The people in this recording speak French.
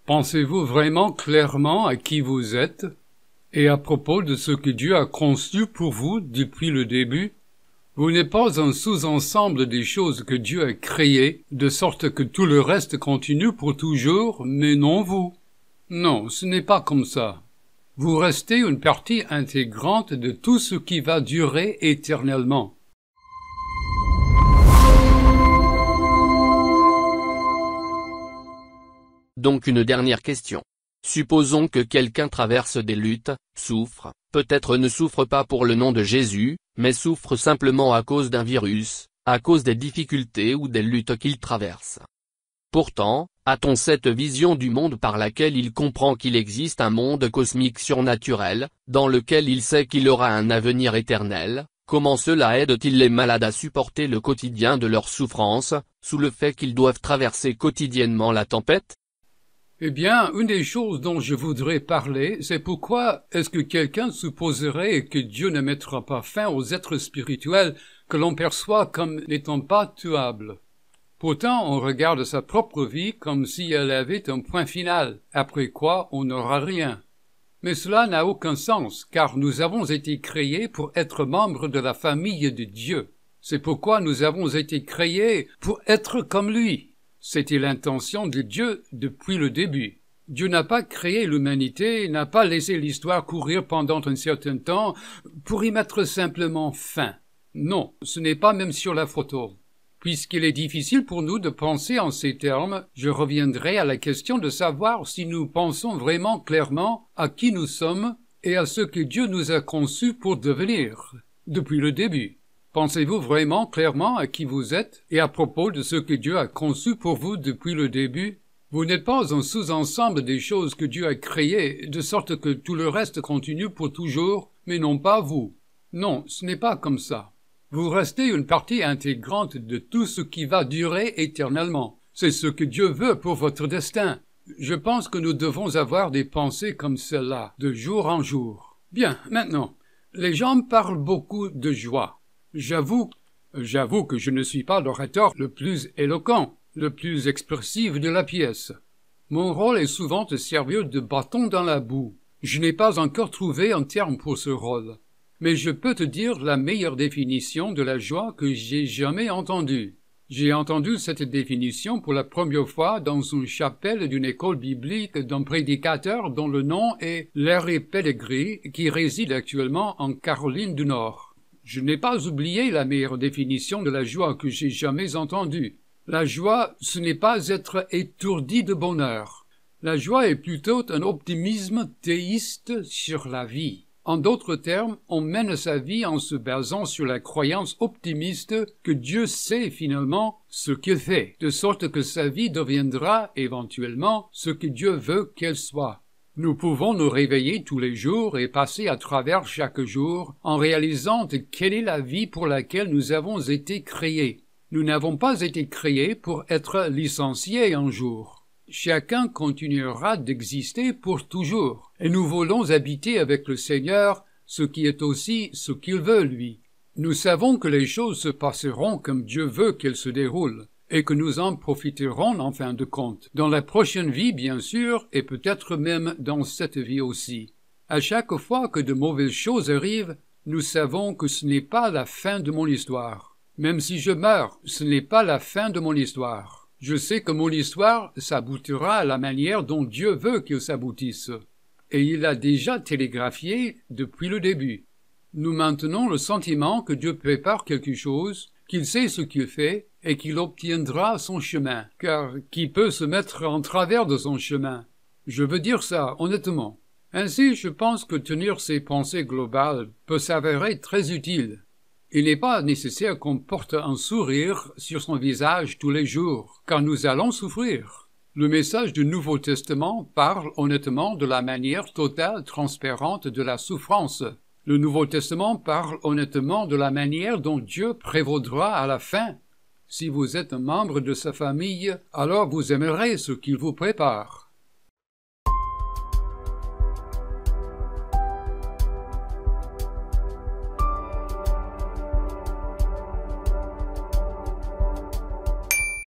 Pensez-vous vraiment clairement à qui vous êtes et à propos de ce que Dieu a conçu pour vous depuis le début? Vous n'êtes pas un sous-ensemble des choses que Dieu a créées, de sorte que tout le reste continue pour toujours, mais non vous. Non, ce n'est pas comme ça. Vous restez une partie intégrante de tout ce qui va durer éternellement. Donc une dernière question. Supposons que quelqu'un traverse des luttes, souffre, peut-être ne souffre pas pour le nom de Jésus, mais souffre simplement à cause d'un virus, à cause des difficultés ou des luttes qu'il traverse. Pourtant, a-t-on cette vision du monde par laquelle il comprend qu'il existe un monde cosmique surnaturel, dans lequel il sait qu'il aura un avenir éternel? Comment cela aide-t-il les malades à supporter le quotidien de leur souffrance, sous le fait qu'ils doivent traverser quotidiennement la tempête? Eh bien, une des choses dont je voudrais parler, c'est pourquoi est-ce que quelqu'un supposerait que Dieu ne mettra pas fin aux êtres spirituels que l'on perçoit comme n'étant pas tuables. Pourtant, on regarde sa propre vie comme si elle avait un point final, après quoi on n'aura rien. Mais cela n'a aucun sens, car nous avons été créés pour être membres de la famille de Dieu. C'est pourquoi nous avons été créés pour être comme lui. C'était l'intention de Dieu depuis le début. Dieu n'a pas créé l'humanité, n'a pas laissé l'histoire courir pendant un certain temps pour y mettre simplement fin. Non, ce n'est pas même sur la photo. Puisqu'il est difficile pour nous de penser en ces termes, je reviendrai à la question de savoir si nous pensons vraiment clairement à qui nous sommes et à ce que Dieu nous a conçus pour devenir, depuis le début. Pensez-vous vraiment clairement à qui vous êtes et à propos de ce que Dieu a conçu pour vous depuis le début? Vous n'êtes pas un sous-ensemble des choses que Dieu a créées, de sorte que tout le reste continue pour toujours, mais non pas vous. Non, ce n'est pas comme ça. Vous restez une partie intégrante de tout ce qui va durer éternellement. C'est ce que Dieu veut pour votre destin. Je pense que nous devons avoir des pensées comme celle-là, de jour en jour. Bien, maintenant, les gens parlent beaucoup de joie. J'avoue que je ne suis pas l'orateur le plus éloquent, le plus expressif de la pièce. Mon rôle est souvent de servir de bâton dans la boue. Je n'ai pas encore trouvé un terme pour ce rôle. Mais je peux te dire la meilleure définition de la joie que j'ai jamais entendue. J'ai entendu cette définition pour la première fois dans une chapelle d'une école biblique d'un prédicateur dont le nom est Larry Pellegrini, qui réside actuellement en Caroline du Nord. Je n'ai pas oublié la meilleure définition de la joie que j'ai jamais entendue. La joie, ce n'est pas être étourdi de bonheur. La joie est plutôt un optimisme théiste sur la vie. En d'autres termes, on mène sa vie en se basant sur la croyance optimiste que Dieu sait finalement ce qu'il fait, de sorte que sa vie deviendra éventuellement ce que Dieu veut qu'elle soit. Nous pouvons nous réveiller tous les jours et passer à travers chaque jour en réalisant quelle est la vie pour laquelle nous avons été créés. Nous n'avons pas été créés pour être licenciés un jour. Chacun continuera d'exister pour toujours, et nous voulons habiter avec le Seigneur, ce qui est aussi ce qu'il veut, lui. Nous savons que les choses se passeront comme Dieu veut qu'elles se déroulent, et que nous en profiterons en fin de compte, dans la prochaine vie bien sûr, et peut-être même dans cette vie aussi. À chaque fois que de mauvaises choses arrivent, nous savons que ce n'est pas la fin de mon histoire. Même si je meurs, ce n'est pas la fin de mon histoire. Je sais que mon histoire s'aboutira à la manière dont Dieu veut qu'elle s'aboutisse. Et il a déjà télégraphié depuis le début. Nous maintenons le sentiment que Dieu prépare quelque chose, qu'il sait ce qu'il fait, et qu'il obtiendra son chemin, car qui peut se mettre en travers de son chemin? Je veux dire ça, honnêtement. Ainsi, je pense que tenir ces pensées globales peut s'avérer très utile. Il n'est pas nécessaire qu'on porte un sourire sur son visage tous les jours, car nous allons souffrir. Le message du Nouveau Testament parle honnêtement de la manière totale, transparente de la souffrance. Le Nouveau Testament parle honnêtement de la manière dont Dieu prévaudra à la fin. Si vous êtes un membre de sa famille, alors vous aimerez ce qu'il vous prépare.